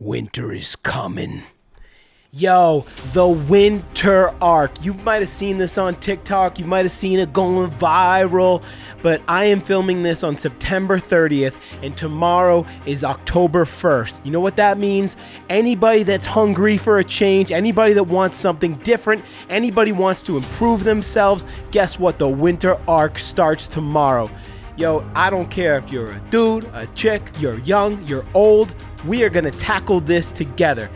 Winter is coming. Yo, the winter arc. You might have seen this on TikTok. You might have seen it going viral. But I am filming this on September 30th, and tomorrow is October 1st. You know what that means? Anybody that's hungry for a change, anybody that wants something different, anybody wants to improve themselves, guess what? The winter arc starts tomorrow. Yo, I don't care if you're a dude, a chick, you're young, you're old. We are going to tackle this together.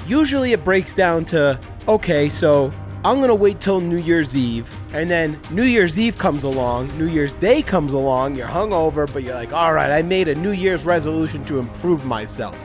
Usually it breaks down to, okay, so I'm going to wait till New Year's Eve, and then New Year's Eve comes along, New Year's Day comes along, you're hungover, but you're like, all right, I made a New Year's resolution to improve myself.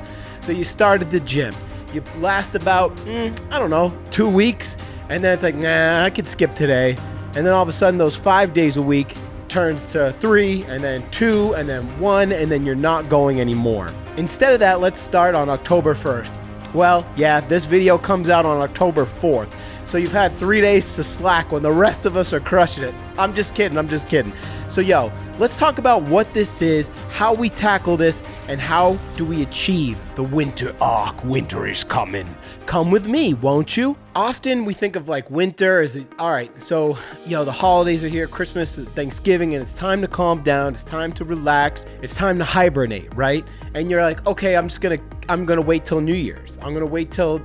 So you start at the gym. You last about, 2 weeks, and then it's like, nah, I could skip today. And then all of a sudden those 5 days a week turns to 3, and then 2, and then 1, and then you're not going anymore. Instead of that, let's start on October 1st. Well, yeah, this video comes out on October 4th, so you've had 3 days to slack when the rest of us are crushing it. I'm just kidding. So yo, let's talk about what this is, how we tackle this, and how do we achieve the winter arc. Winter is coming. Come with me, won't you? Often we think of like winter as, all right, so, the holidays are here, Christmas, Thanksgiving, and it's time to calm down, it's time to relax, it's time to hibernate, right? And you're like, okay, I'm gonna wait till New Year's. I'm gonna wait till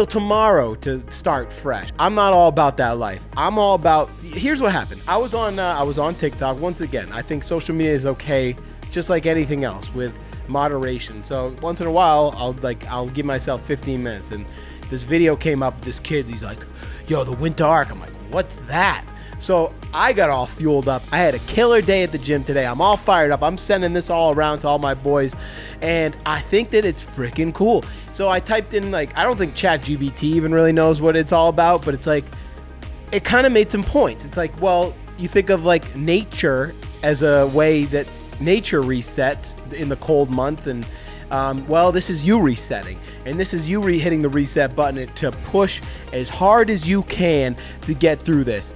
tomorrow to start fresh. I'm not all about that life. I'm all about, here's what happened. I was on TikTok. Once again, I think social media is okay, just like anything else, with moderation. So once in a while, I'll give myself 15 minutes. And this video came up, this kid, he's like, yo, the winter arc. I'm like, what's that? So I got all fueled up. I had a killer day at the gym today. I'm all fired up. I'm sending this all around to all my boys, and I think that it's freaking cool. So I typed in, I don't think ChatGPT even really knows what it's all about, but it's like, it kind of made some points. It's like, well, you think of like nature as a way that nature resets in the cold months, and well, this is you resetting, and this is you hitting the reset button to push as hard as you can to get through this.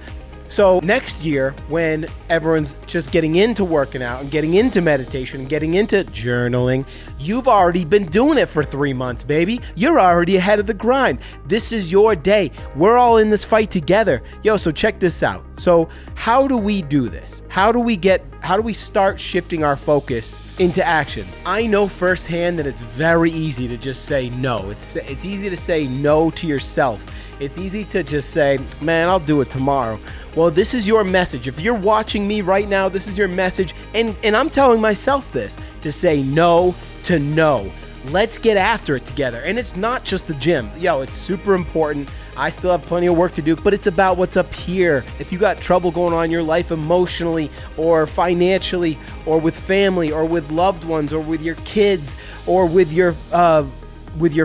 So next year, when everyone's just getting into working out and getting into meditation and getting into journaling, you've already been doing it for 3 months, baby. You're already ahead of the grind. This is your day. We're all in this fight together. Yo, so check this out. So how do we do this? How do we start shifting our focus into action? I know firsthand that it's very easy to just say no. It's easy to say no to yourself. It's easy to just say, man, I'll do it tomorrow. Well, this is your message. If you're watching me right now, this is your message. And I'm telling myself this, to say no to no. Let's get after it together. And it's not just the gym. Yo, it's super important. I still have plenty of work to do, but it's about what's up here. If you got trouble going on in your life emotionally or financially or with family or with loved ones or with your kids or with your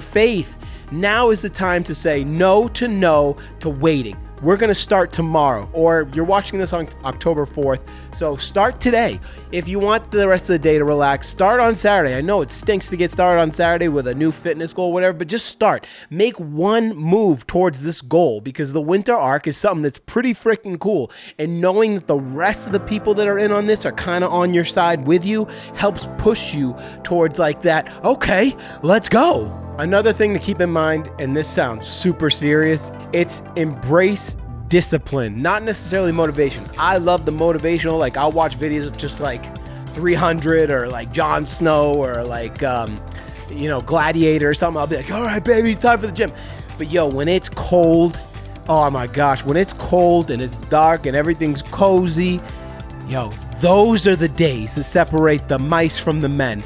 faith, now is the time to say no to waiting. We're going to start tomorrow, or you're watching this on October 4th, so start today. If you want the rest of the day to relax, start on Saturday. I know it stinks to get started on Saturday with a new fitness goal, whatever, but just start. Make one move towards this goal, because the winter arc is something that's pretty freaking cool, and knowing that the rest of the people that are in on this are kind of on your side with you helps push you towards like that, okay, let's go. Another thing to keep in mind, and this sounds super serious, it's embrace discipline, not necessarily motivation. I love the motivational, I'll watch videos of just 300 or Jon Snow or Gladiator or something. I'll be like, all right, baby, it's time for the gym. But yo, when it's cold, oh my gosh, when it's cold and it's dark and everything's cozy, yo, those are the days that separate the mice from the men.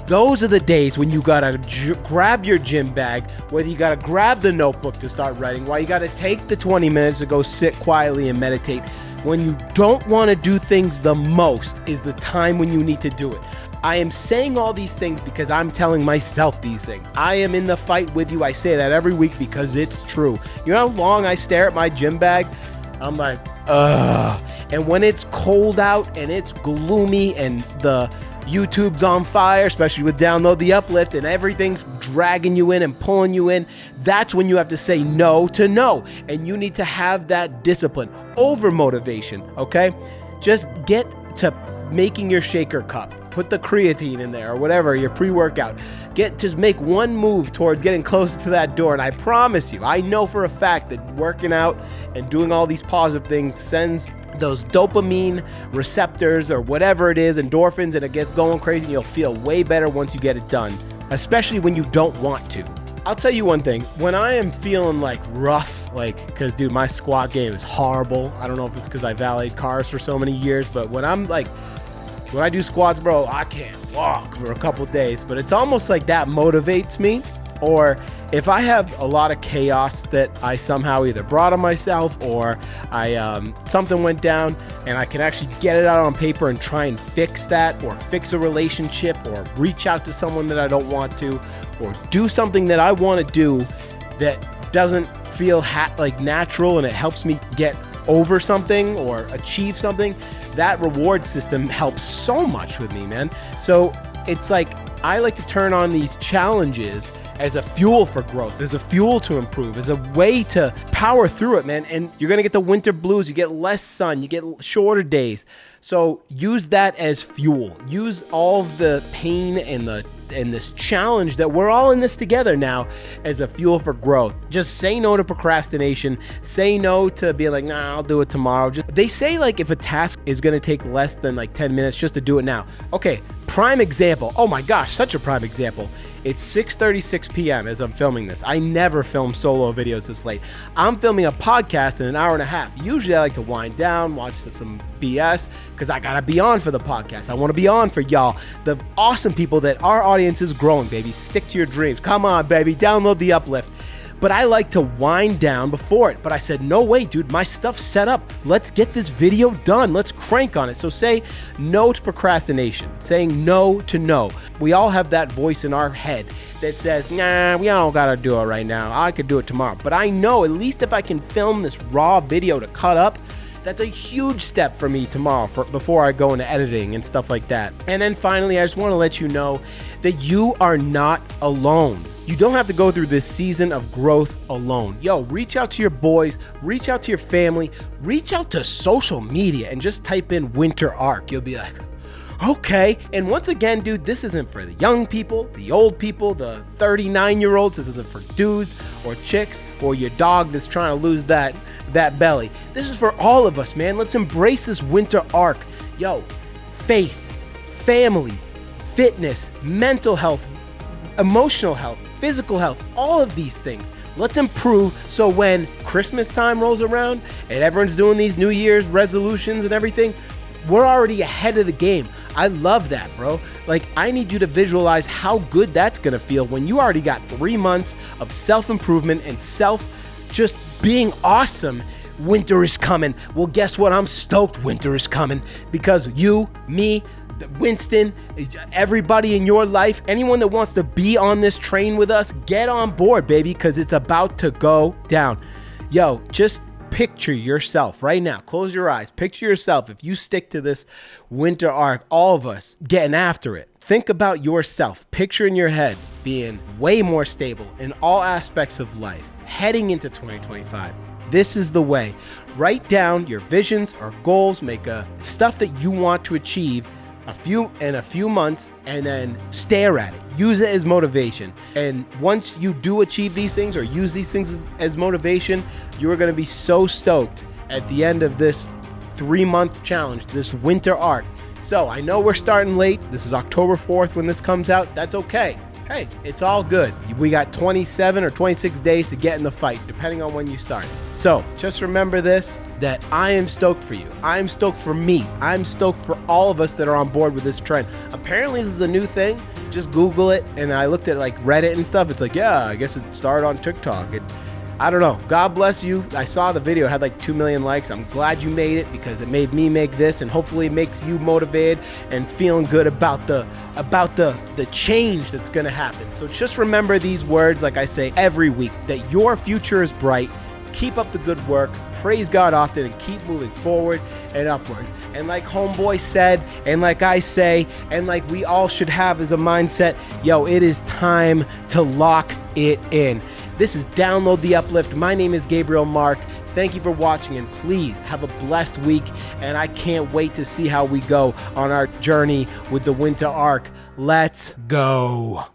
Those are the days when you gotta grab your gym bag, whether you gotta grab the notebook to start writing, why you gotta take the 20 minutes to go sit quietly and meditate. When you don't want to do things the most is the time when you need to do it. I am saying all these things because I'm telling myself these things. I am in the fight with you. I say that every week because it's true. You know how long I stare at my gym bag? I'm like, ugh. And when it's cold out and it's gloomy and the YouTube's on fire, especially with Download the Uplift, and everything's dragging you in and pulling you in, that's when you have to say no to no. And you need to have that discipline over motivation, okay? Just get to making your shaker cup. Put the creatine in there or whatever, your pre-workout. just make one move towards getting closer to that door. And I promise you, I know for a fact that working out and doing all these positive things sends those dopamine receptors or whatever it is, endorphins, and it gets going crazy. And you'll feel way better once you get it done, especially when you don't want to. I'll tell you one thing, when I am feeling like rough, like, because dude, my squat game is horrible. I don't know if it's because I valeted cars for so many years, but when I do squats, bro, I can't walk for a couple days, but it's almost like that motivates me. Or if I have a lot of chaos that I somehow either brought on myself or something went down and I can actually get it out on paper and try and fix that, or fix a relationship, or reach out to someone that I don't want to, or do something that I want to do that doesn't feel like natural and it helps me get over something or achieve something, that reward system helps so much with me, man. So it's like I like to turn on these challenges as a fuel for growth, as a fuel to improve, as a way to power through it, man. And you're going to get the winter blues. You get less sun. You get shorter days. So use that as fuel. Use all of the pain and this challenge that we're all in this together now as a fuel for growth. Just say no to procrastination. Say no to being like, nah, I'll do it tomorrow. They say like if a task is going to take less than like 10 minutes, just to do it now. Okay, prime example. Oh my gosh, such a prime example. It's 6:36 p.m. as I'm filming this. I never film solo videos this late. I'm filming a podcast in an hour and a half. Usually I like to wind down, watch some BS, because I gotta be on for the podcast. I want to be on for y'all, the awesome people that our audience is growing, baby. Stick to your dreams. Come on, baby. Download the uplift. But I like to wind down before it. But I said, no way, dude, my stuff's set up. Let's get this video done. Let's crank on it. So say no to procrastination, saying no to no. We all have that voice in our head that says, nah, we don't gotta do it right now. I could do it tomorrow. But I know at least if I can film this raw video to cut up, that's a huge step for me tomorrow before I go into editing and stuff like that. And then finally, I just want to let you know that you are not alone. You don't have to go through this season of growth alone. Yo, reach out to your boys, reach out to your family, reach out to social media and just type in winter arc. You'll be like, okay. And once again, dude, this isn't for the young people, the old people, the 39-year-olds. This isn't for dudes or chicks or your dog that's trying to lose that belly. This is for all of us, man. Let's embrace this winter arc. Yo, faith, family, fitness, mental health, emotional health, physical health, all of these things. Let's improve so when Christmas time rolls around and everyone's doing these New Year's resolutions and everything, we're already ahead of the game. I love that, bro. Like, I need you to visualize how good that's gonna feel when you already got 3 months of self-improvement and just being awesome. Winter is coming. Well, guess what? I'm stoked winter is coming because you, me, Winston, everybody in your life, anyone that wants to be on this train with us, get on board, baby, because it's about to go down. Yo, just picture yourself right now. Close your eyes. Picture yourself. If you stick to this winter arc, all of us getting after it. Think about yourself. Picture in your head being way more stable in all aspects of life heading into 2025. This is the way. Write down your visions or goals. Make stuff that you want to achieve in a few months, and then stare at it. Use it as motivation. And once you do achieve these things or use these things as motivation, you are going to be so stoked at the end of this 3-month challenge, this winter arc. So I know we're starting late. This is October 4th when this comes out. That's okay. Hey, it's all good. We got 27 or 26 days to get in the fight, depending on when you start. So just remember this, that I am stoked for you. I am stoked for me. I'm stoked for all of us that are on board with this trend. Apparently this is a new thing. Just Google it. And I looked at like Reddit and stuff. It's like, yeah, I guess it started on TikTok. I don't know. God bless you. I saw the video. It had like 2 million likes. I'm glad you made it because it made me make this, and hopefully it makes you motivated and feeling good about the change that's going to happen. So just remember these words, like I say every week, that your future is bright. Keep up the good work. Praise God often and keep moving forward and upwards. And like Homeboy said, and like I say, and like we all should have as a mindset, yo, it is time to lock it in. This is Download the Uplift. My name is Gabriel Mark. Thank you for watching, and please have a blessed week. And I can't wait to see how we go on our journey with the winter arc. Let's go.